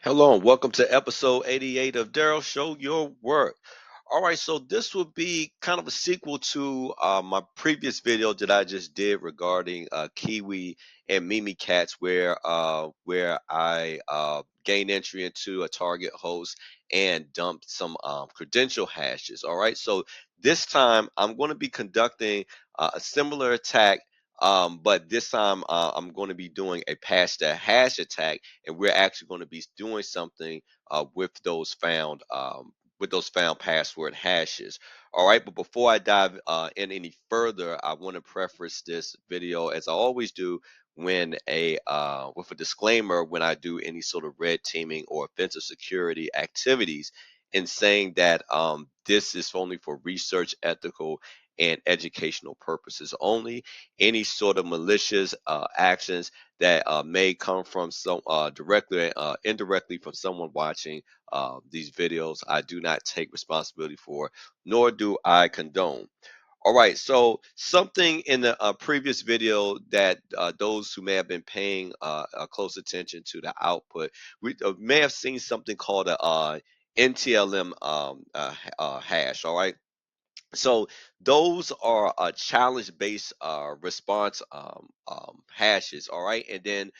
Hello and welcome to episode 88 of Daryl Show Your Work. All right, so this will be kind of a sequel to my previous video that I just did regarding Kiwi and Mimi Cats, where I gained entry into a target host and dumped some credential hashes. All right, so this time I'm going to be conducting a similar attack. But this time I'm going to be doing a pass the hash attack, and we're actually going to be doing something with those found password hashes. All right, but before I dive in any further, I want to preface this video as I always do when a with a disclaimer when I do any sort of red teaming or offensive security activities, in saying that this is only for research, ethical, and educational purposes only. Any sort of malicious actions that may come from some directly indirectly from someone watching these videos, I do not take responsibility for, nor do I condone. All right, so something in the previous video that those who may have been paying close attention to the output, we may have seen something called a NTLM hash. All right, so those are challenge-based response hashes. All right, and then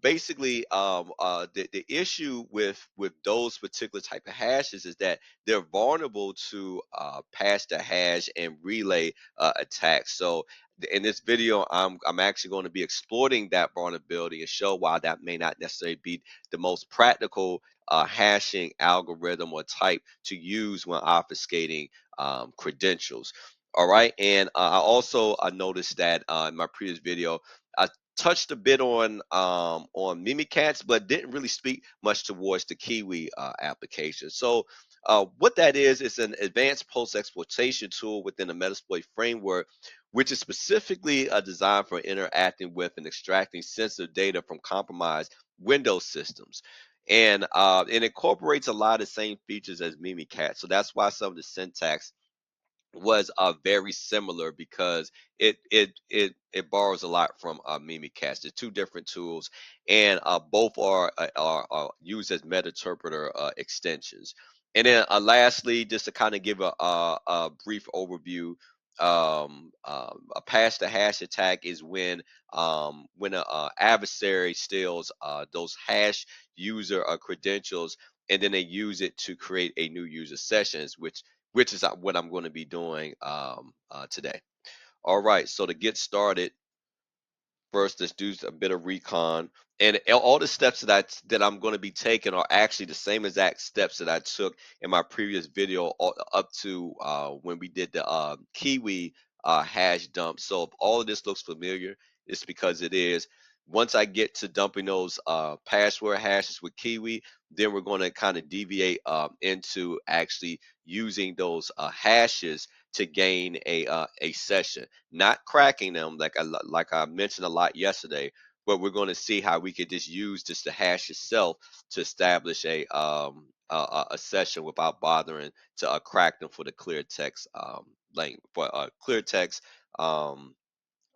basically the issue with those particular type of hashes is that they're vulnerable to pass the hash and relay attacks. So in this video I'm actually going to be exploiting that vulnerability and show why that may not necessarily be the most practical hashing algorithm or type to use when obfuscating credentials. All right, and I also noticed that in my previous video I touched a bit on Mimikatz, but didn't really speak much towards the Kiwi application. So what that is, it's an advanced post-exploitation tool within the Metasploit framework, which is specifically designed for interacting with and extracting sensitive data from compromised Windows systems. And it incorporates a lot of the same features as Mimikatz. So that's why some of the syntax was very similar because it borrows a lot from Mimikatz. They're two different tools, and both are used as MetaInterpreter extensions. And then lastly, just to kind of give a brief overview, a pass the hash attack is when an adversary steals those hash user credentials, and then they use it to create a new user sessions, which is what I'm going to be doing today. All right, so to get started, first let's do a bit of recon, and all the steps that I'm going to be taking are actually the same exact steps that I took in my previous video up to when we did the Kiwi hash dump. So if all of this looks familiar, it's because it is. Once I get to dumping those password hashes with Kiwi, then we're going to kind of deviate into actually using those hashes to gain a session, not cracking them like I mentioned a lot yesterday, but we're going to see how we could just use just the hash itself to establish a session without bothering to crack them for the clear text length for clear text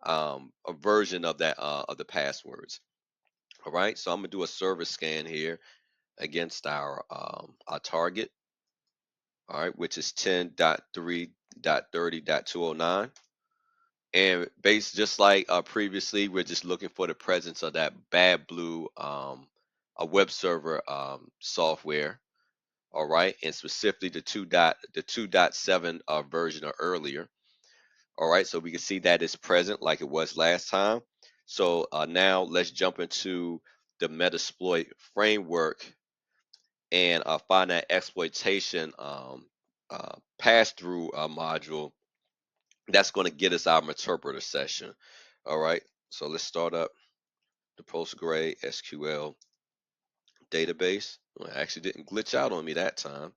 a version of the passwords. All right, so I'm gonna do a service scan here against our target. All right, which is 10.3.30.209. And based just like previously, we're just looking for the presence of that badblue a web server software. All right, and specifically the 2.7 version or earlier. All right, so we can see that it's present like it was last time. So now let's jump into the Metasploit framework and find that exploitation pass-through module that's going to get us our interpreter session. All right, so let's start up the PostgreSQL database. Well, it actually didn't glitch out on me that time.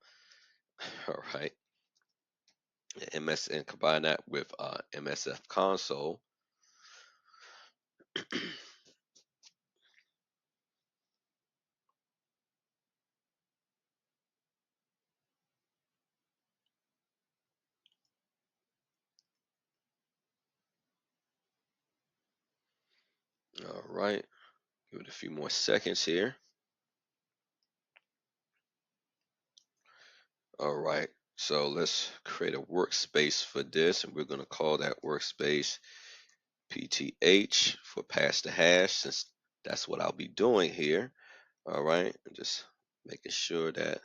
All right, MS and combine that with msfconsole. All right, give it a few more seconds here. All right, so let's create a workspace for this, and we're going to call that workspace pth for pass the hash, since that's what I'll be doing here. All right, and just making sure that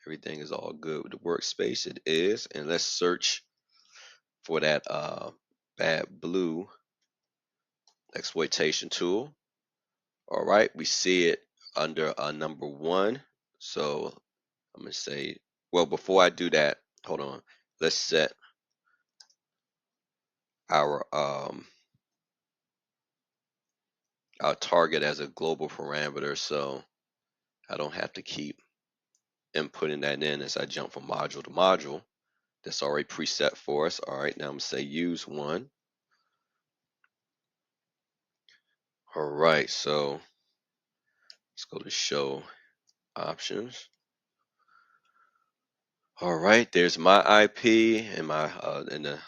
everything is all good with the workspace. It is, and let's search for that badblue exploitation tool. All right, we see it under number 1. So I'm gonna say, well, before I do that, hold on. Let's set our target as a global parameter, so I don't have to keep inputting that in as I jump from module to module. That's already preset for us. All right, now I'm gonna say use one. All right, so let's go to show options. All right, there's my IP and my and the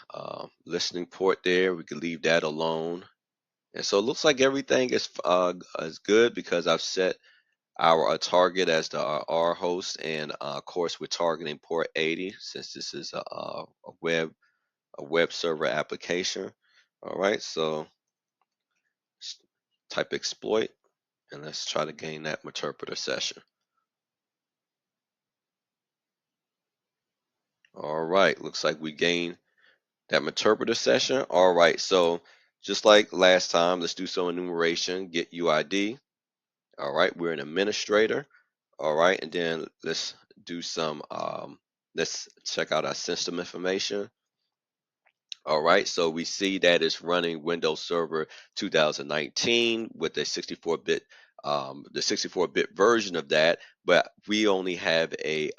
listening port there. We can leave that alone. And so it looks like everything is good because I've set our target as the R host, and of course we're targeting port 80 since this is a web server application. All right, so type exploit, and let's try to gain that interpreter session. All right, looks like we gained that interpreter session. All right, so just like last time, let's do some enumeration, get UID. All right, we're an administrator. All right, and then let's do some, let's check out our system information. All right, so we see that it's running Windows Server 2019 with a 64-bit, the 64-bit version of that, but we only have a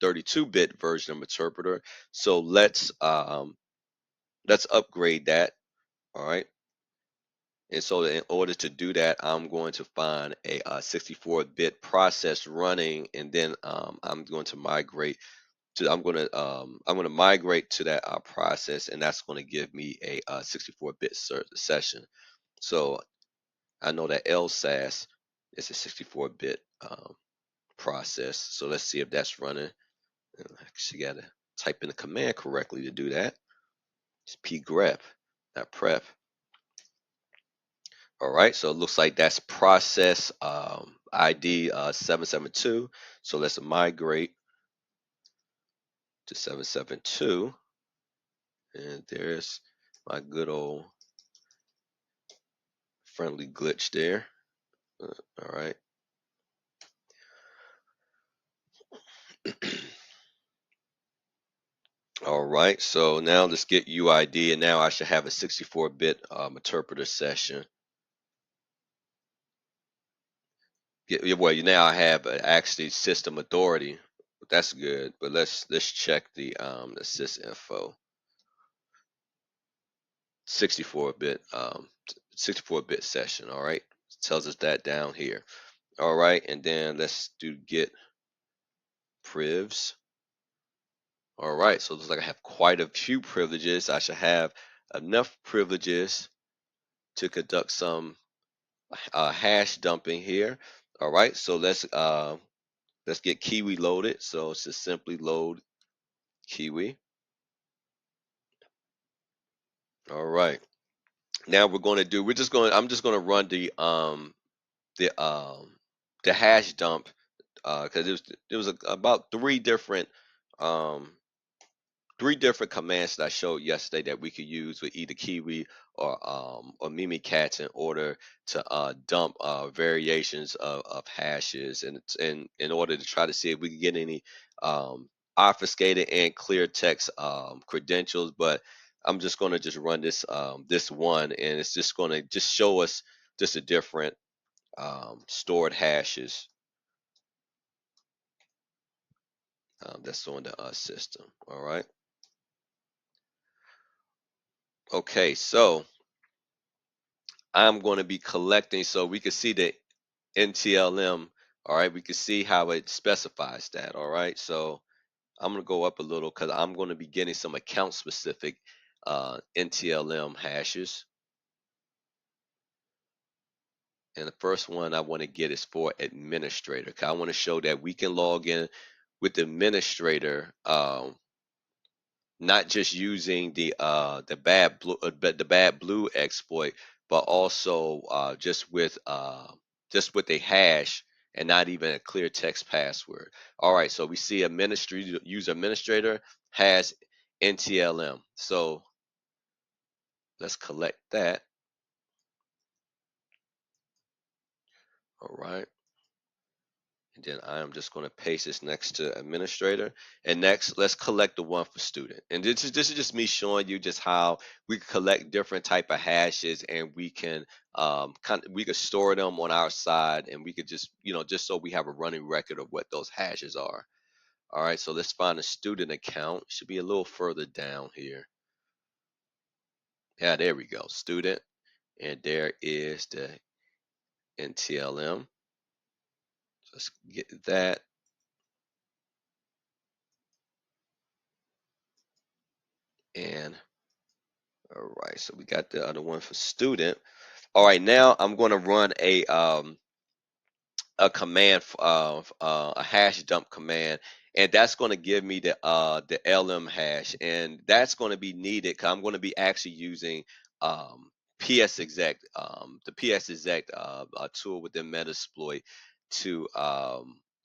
32-bit version of interpreter. So let's upgrade that. All right. And so in order to do that, I'm going to find a 64-bit process running, and then I'm going to migrate to I'm going to migrate to that process, and that's going to give me a 64-bit session. So I know that lsass is a 64-bit process. So let's see if that's running. I actually got to type in the command correctly to do that. It's pgrep, not prep. All right, so it looks like that's process ID 772. So let's migrate to 772. And there's my good old friendly glitch there. All right. All right, so now let's get UID, and now I should have a 64-bit interpreter session. Well, you now I have actually system authority. That's good, but let's check the sysinfo 64-bit 64-bit session. All right, tells us that down here. All right, and then let's do get privs. All right, so it looks like I have quite a few privileges. I should have enough privileges to conduct some hash dumping here. All right, so let's get Kiwi loaded. So it's just simply load Kiwi. All right. Now I'm just going to run the um the hash dump because there was about um three different commands that I showed yesterday that we could use with either Kiwi or Mimikatz in order to dump variations of hashes, and in order to try to see if we could get any obfuscated and clear text credentials. But I'm just going to just run this one, and it's just going to just show us just the different stored hashes that's on the system. All right. Okay, so I'm going to be collecting, so we can see the NTLM. All right, we can see how it specifies that. All right, so I'm going to go up a little because I'm going to be getting some account specific NTLM hashes. And the first one I want to get is for administrator, because I want to show that we can log in with the administrator, not just using the bad blue exploit, but also just with a hash and not even a clear text password. All right, so we see user administrator has NTLM. So let's collect that. All right. And then I am just going to paste this next to administrator. And next, let's collect the one for student. And this is just me showing you just how we can collect different type of hashes, and we can we could store them on our side, and we could just just so we have a running record of what those hashes are. All right, so let's find a student account. Should be a little further down here. Yeah, there we go, student, and there is the NTLM. So let's get that. And all right, so we got the other one for student. All right, now I'm going to run a command, a hash dump command, and that's going to give me the lm hash, and that's going to be needed because I'm going to be actually using psexec, the psexec tool within Metasploit to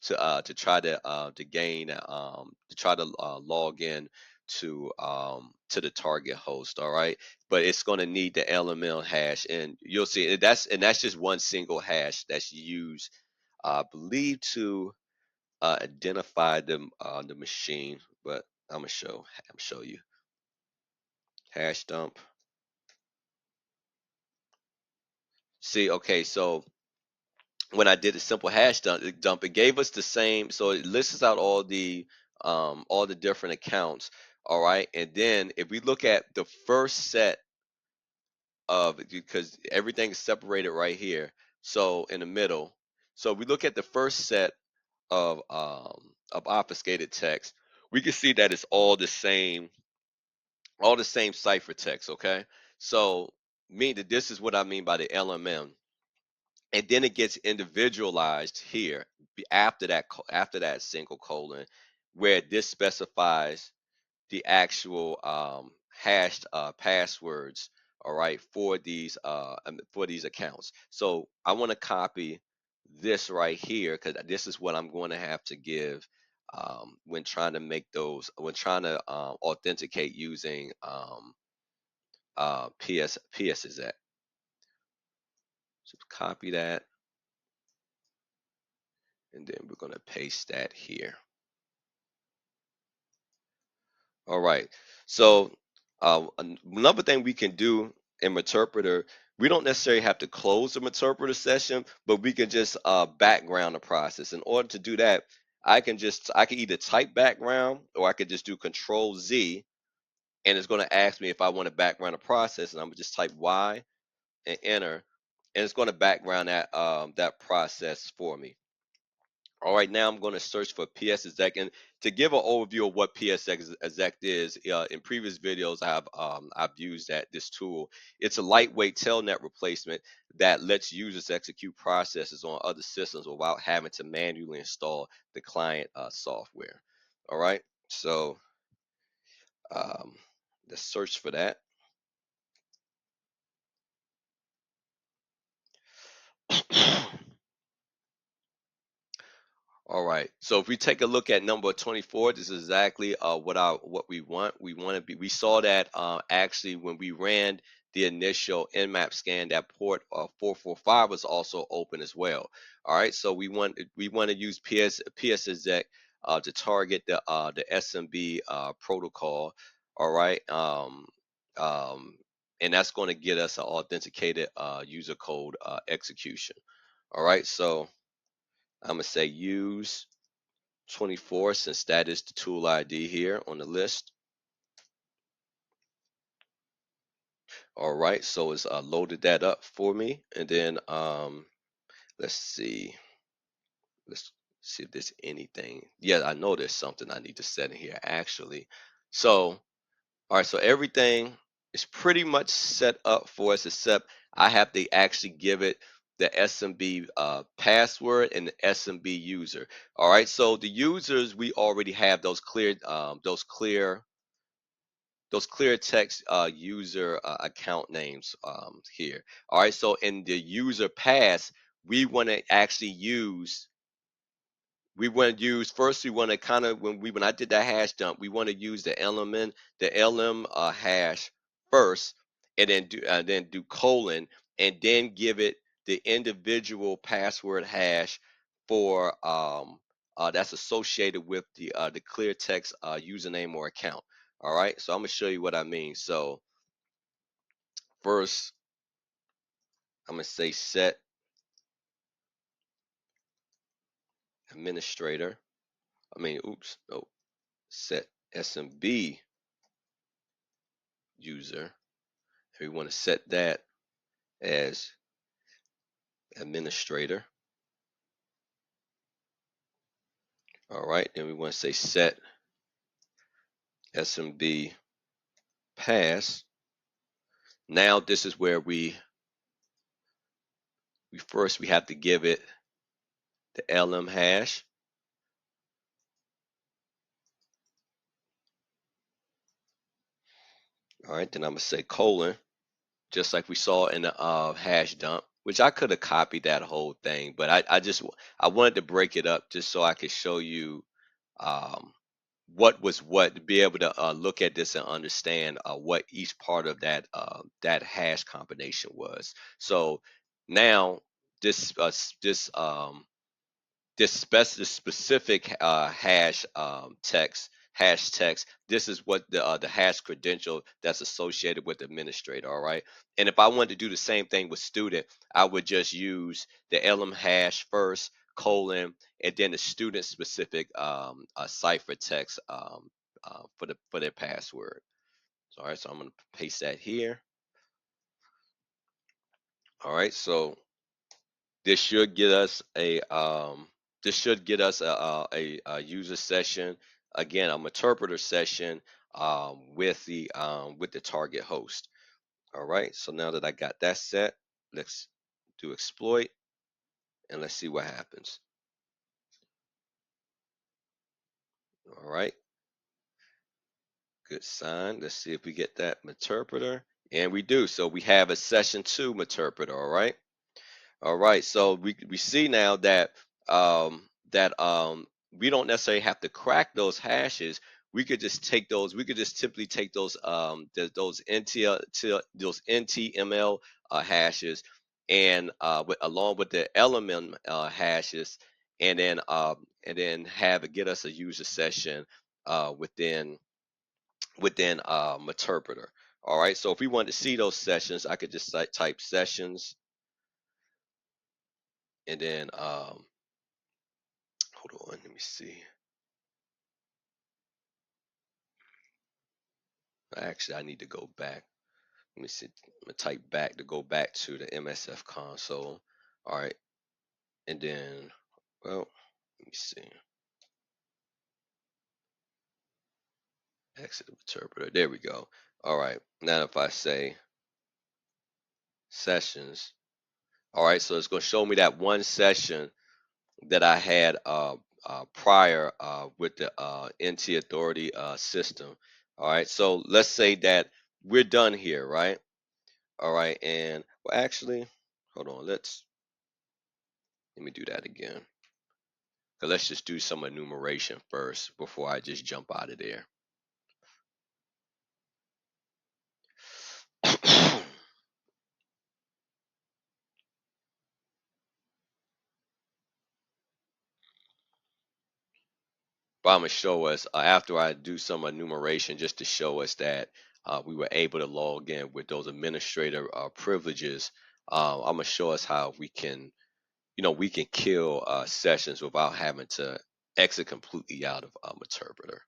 to gain to try to log in to the target host. All right, but it's going to need the lml hash, and you'll see that's just one single hash that's used, I believe, to identify the machine. But I'm show you hash dump. See, okay, so when I did a simple hash dump, it gave us the same. So it lists out all the different accounts. All right, and then if we look at the first set of, because everything is separated right here, so in the middle. So we look at the first set of obfuscated text, we can see that it's all the same ciphertext. Okay, so mean that this is what I mean by the LMM, and then it gets individualized here after that single colon, where this specifies the actual hashed passwords, all right, for these accounts. So I want to copy this right here because this is what I'm going to have to give when trying to authenticate using PSSX. So copy that, and then we're going to paste that here. All right. So another thing we can do in Interpreter, we don't necessarily have to close the Interpreter session, but we can just background the process. In order to do that, I can either type background, or I could just do Control Z, and it's going to ask me if I want to background the process, and I'm gonna just type Y and enter, and it's going to background that process for me. All right, now I'm going to search for PSExec. And to give an overview of what PSExec is, in previous videos I've used this tool. It's a lightweight telnet replacement that lets users execute processes on other systems without having to manually install the client software. All right, so um, let's search for that. All right. So if we take a look at number 24, this is exactly what we want. We saw that actually when we ran the initial nmap scan, that port 445 was also open as well. All right. So we want to use PSExec to target the SMB protocol. All right. And that's going to get us an authenticated user code execution. All right. So I'm gonna say use 24, since that is the tool ID here on the list. All right, so it's loaded that up for me, and then let's see, let's see if there's anything. Yeah, I know there's something I need to set in here actually. So all right, so everything is pretty much set up for us, except I have to actually give it the SMB password and the SMB user. All right, so the users, we already have those clear text user account names here. All right, so in the user pass, we want to actually use we want to use first we want to kind of when I did that hash dump, we want to use the lm hash first, and then do colon, and then give it the individual password hash for that's associated with the clear text username or account. All right, so I'm gonna show you what I mean. So first I'm gonna say set administrator, oops, no, set smb user. We want to set that as administrator. All right, then we want to say set SMB pass. Now this is where we have to give it the LM hash. All right, then I'm gonna say colon, just like we saw in the hash dump, which I could have copied that whole thing, but I wanted to break it up just so I could show you um, what was what, to be able to look at this and understand what each part of that hash combination was. So now this this this specific hash text, this is what the hash credential that's associated with administrator. All right, and if I wanted to do the same thing with student, I would just use the lm hash first, colon, and then the student specific cipher text for their password. So, all right, so I'm going to paste that here. All right, so this should get us a user session, again a interpreter session with the target host. All right, so now that I got that set, let's do exploit and let's see what happens. All right, good sign. Let's see if we get that interpreter, and we do. So we have a session 2 interpreter. All right. All right, so we see now that that we don't necessarily have to crack those hashes. We could just take those. We could just simply take those those those NTML hashes, and along with the element hashes, and then have it get us a user session within interpreter. All right, so if we want to see those sessions, I could just type sessions, and then hold on, let me see. Actually, I need to go back. Let me see. I'm gonna type back to go back to the MSF console. All right, and then, well, let me see. Exit interpreter. There we go. All right. Now if I say sessions, all right, so it's gonna show me that one session that I had prior with the NT Authority system. All right, so let's say that we're done here, right? All right, and well, actually, hold on. Let me do that again. So let's just do some enumeration first before I just jump out of there. But I'm gonna show us after I do some enumeration, just to show us that we were able to log in with those administrator privileges. I'm gonna show us how we can, we can kill sessions without having to exit completely out of interpreter.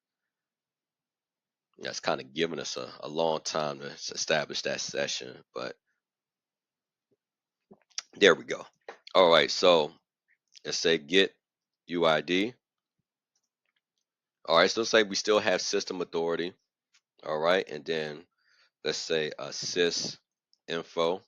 That's kind of giving us a long time to establish that session, but there we go. All right, so let's say get UID. All right, so let's say we still have system authority. All right, and then let's say sysinfo.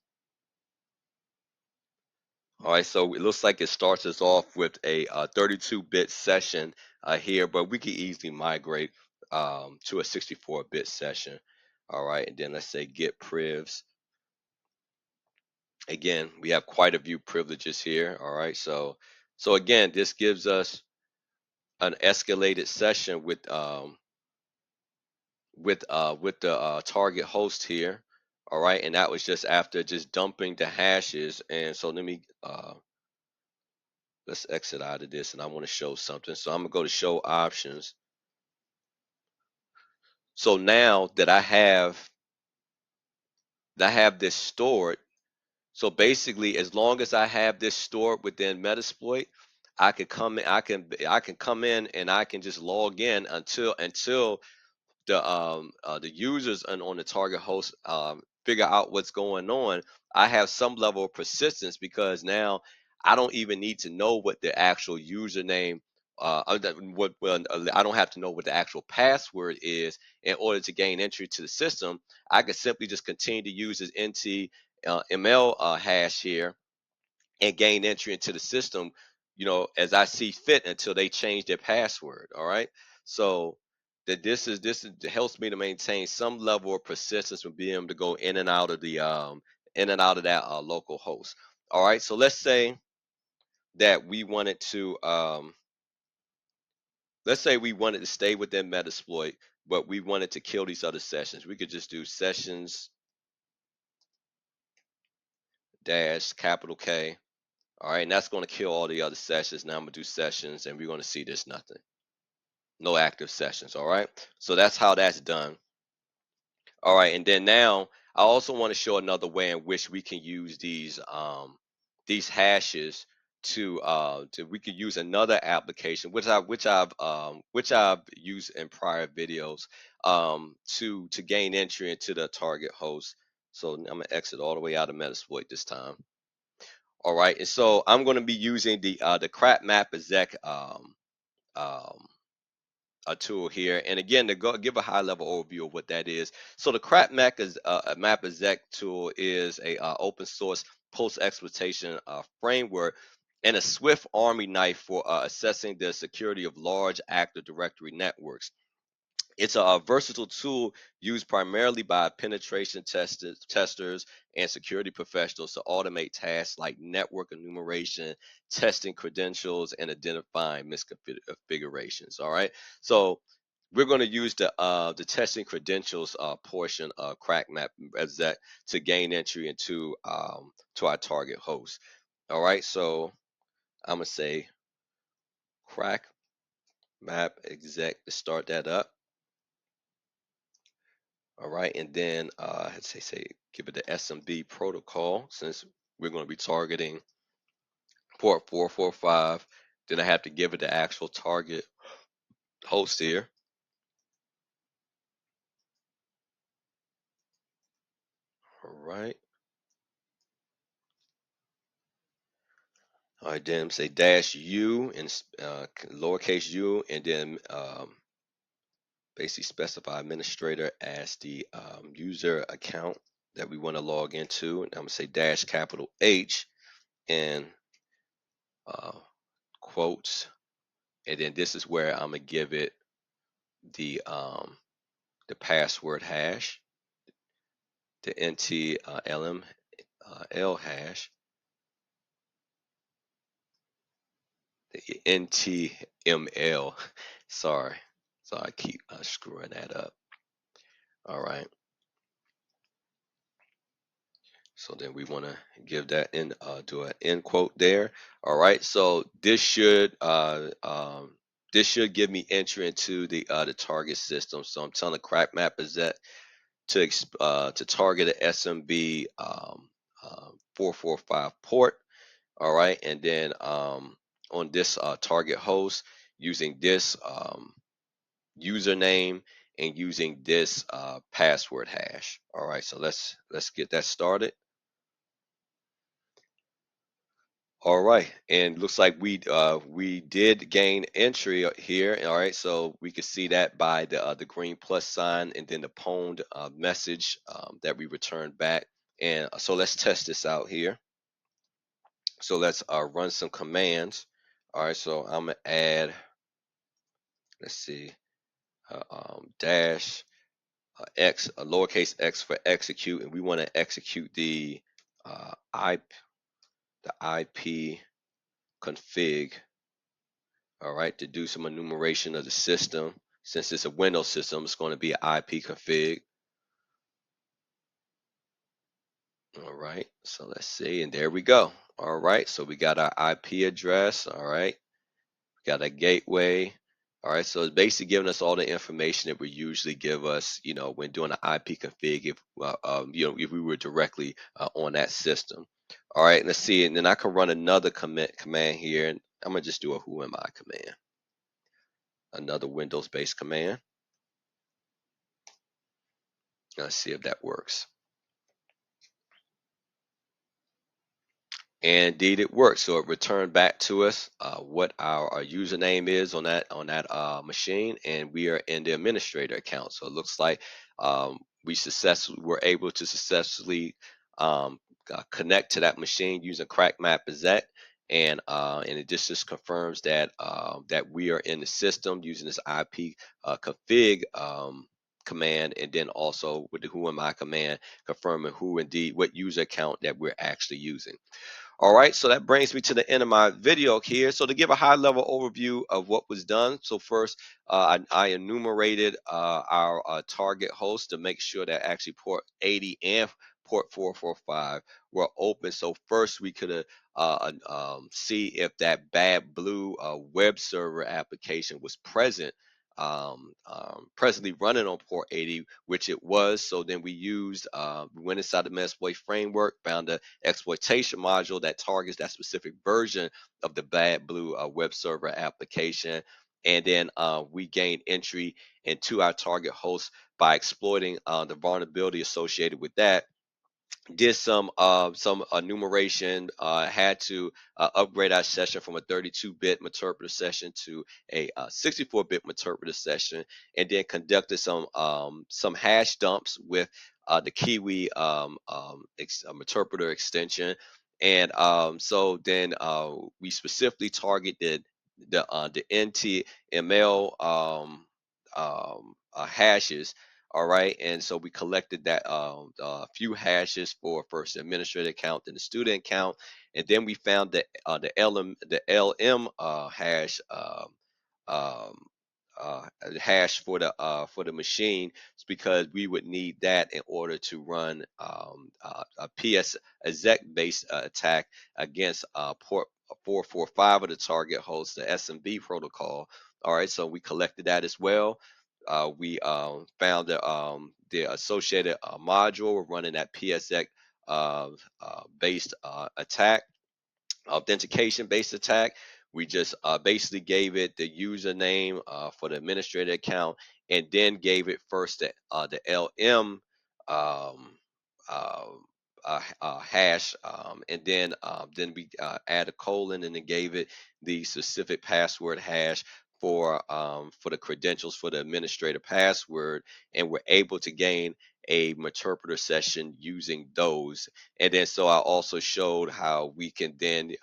All right, so it looks like it starts us off with a 32-bit session here, but we can easily migrate to a 64-bit session. All right, and then let's say getprivs. Again, we have quite a few privileges here. All right, so again, this gives us an escalated session with the target host here. All right, and that was just after just dumping the hashes. And so let me let's exit out of this, and I want to show something. So I'm gonna go to show options. So now that I have this stored, so basically as long as I have this stored within Metasploit, I can come in, I can come in and I can just log in until the users on the target host figure out what's going on. I have some level of persistence because now I don't even need to know what the actual username I don't have to know what the actual password is in order to gain entry to the system. I can simply just continue to use this ntml hash here and gain entry into the system, as I see fit until they change their password. All right. So that this is helps me to maintain some level of persistence with being able to go in and out of the in and out of that local host. All right. So that we wanted to let's say we wanted to stay within Metasploit, but we wanted to kill these other sessions. We could just do sessions dash capital K. All right, and that's going to kill all the other sessions. Now I'm gonna do sessions, and we're going to see this nothing. No active sessions. All right, so that's how that's done. All right, and then now I also want to show another way in which we can use these hashes to we could use another application which I've used in prior videos to gain entry into the target host. So I'm gonna exit all the way out of Metasploit this time. All right, and so I'm going to be using the crap map exec um, a tool here. And again, to go give a high level overview of what that is. So the crap map exec tool is a open source post exploitation framework and a swift army knife for assessing the security of large active directory networks. It's a versatile tool used primarily by penetration testers and security professionals to automate tasks like network enumeration, testing credentials, and identifying misconfigurations. All right, so we're going to use the testing credentials portion of CrackMap as that to gain entry into to our target host. All right, so I'm gonna say CrackMap exec to start that up. All right, and then let's say give it the SMB protocol since we're going to be targeting port 445. Then I have to give it the actual target host here. All right. All right, then say dash U and lowercase u, and then basically specify administrator as the user account that we want to log into. And I'm gonna say dash capital H and uh, quotes, and then this is where I'm gonna give it the um, the password hash, the NTLM L hash, the NTML. Sorry, so I keep screwing that up. All right. So then we want to give that in, do an end quote there. All right. So this should give me entry into the target system. So I'm telling the crack map is that to target a SMB 445 port. All right, and then on this target host using this username and using this password hash. All right, so let's get that started. All right, and looks like we did gain entry here. All right, so we can see that by the green plus sign and then the pwned message that we returned back. And so let's test this out here. So let's run some commands. All right, so I'm gonna add, let's see, dash x, a lowercase x for execute, and we want to execute the uh, I, the IP config. All right, to do some enumeration of the system. Since it's a Windows system, it's going to be IP config. All right, so let's see, and there we go. All right, so we got our IP address. All right, we got a gateway. All right, so it's basically giving us all the information that we usually give us, when doing an IP config, if if we were directly on that system. All right, let's see, and then I can run another command here, and I'm gonna just do a who am I command, another Windows-based command. Let's see if that works. And indeed, it worked. So it returned back to us what our username is on that machine, and we are in the administrator account. So it looks like we successfully were able to successfully um, connect to that machine using crack map exec, and it just confirms that that we are in the system using this IP config command, and then also with the who am I command confirming who indeed what user account that we're actually using. All right, so that brings me to the end of my video here. So to give a high level overview of what was done. So first, I enumerated our target host to make sure that actually port 80 and port 445 were open. So first we could see if that badblue web server application was presently running on port 80, which it was. So then we went inside the Metasploit framework, found the exploitation module that targets that specific version of the badblue web server application. And then we gained entry into our target host by exploiting the vulnerability associated with that. Did some enumeration, had to upgrade our session from a 32-bit interpreter session to a 64-bit interpreter session, and then conducted some hash dumps with the Kiwi interpreter extension. And so then we specifically targeted the NTML hashes. All right, and so we collected that few hashes for first the administrator account, then the student account, and then we found the LM hash um, hash for the machine. It's because we would need that in order to run a PS exec based attack against port 445 of the target host, the SMB protocol. All right, so we collected that as well. We found the associated module running that PSX based attack, authentication based attack. We just basically gave it the username for the administrator account, and then gave it first the LM um, uh, hash, and then we add a colon, and then gave it the specific password hash for the credentials for the administrator password, and we're able to gain a interpreter session using those. And then so I also showed how we can then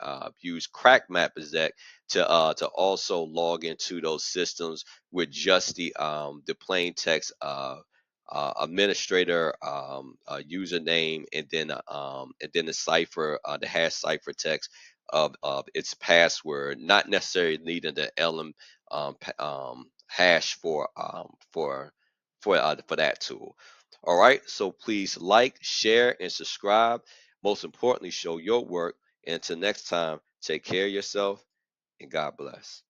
use crack map exec to also log into those systems with just the plain text administrator username, and then the cipher, the hash cipher text of its password, not necessarily needing the LM hash for that tool. All right, so please like, share, and subscribe. Most importantly, show your work. And until next time, take care of yourself, and God bless.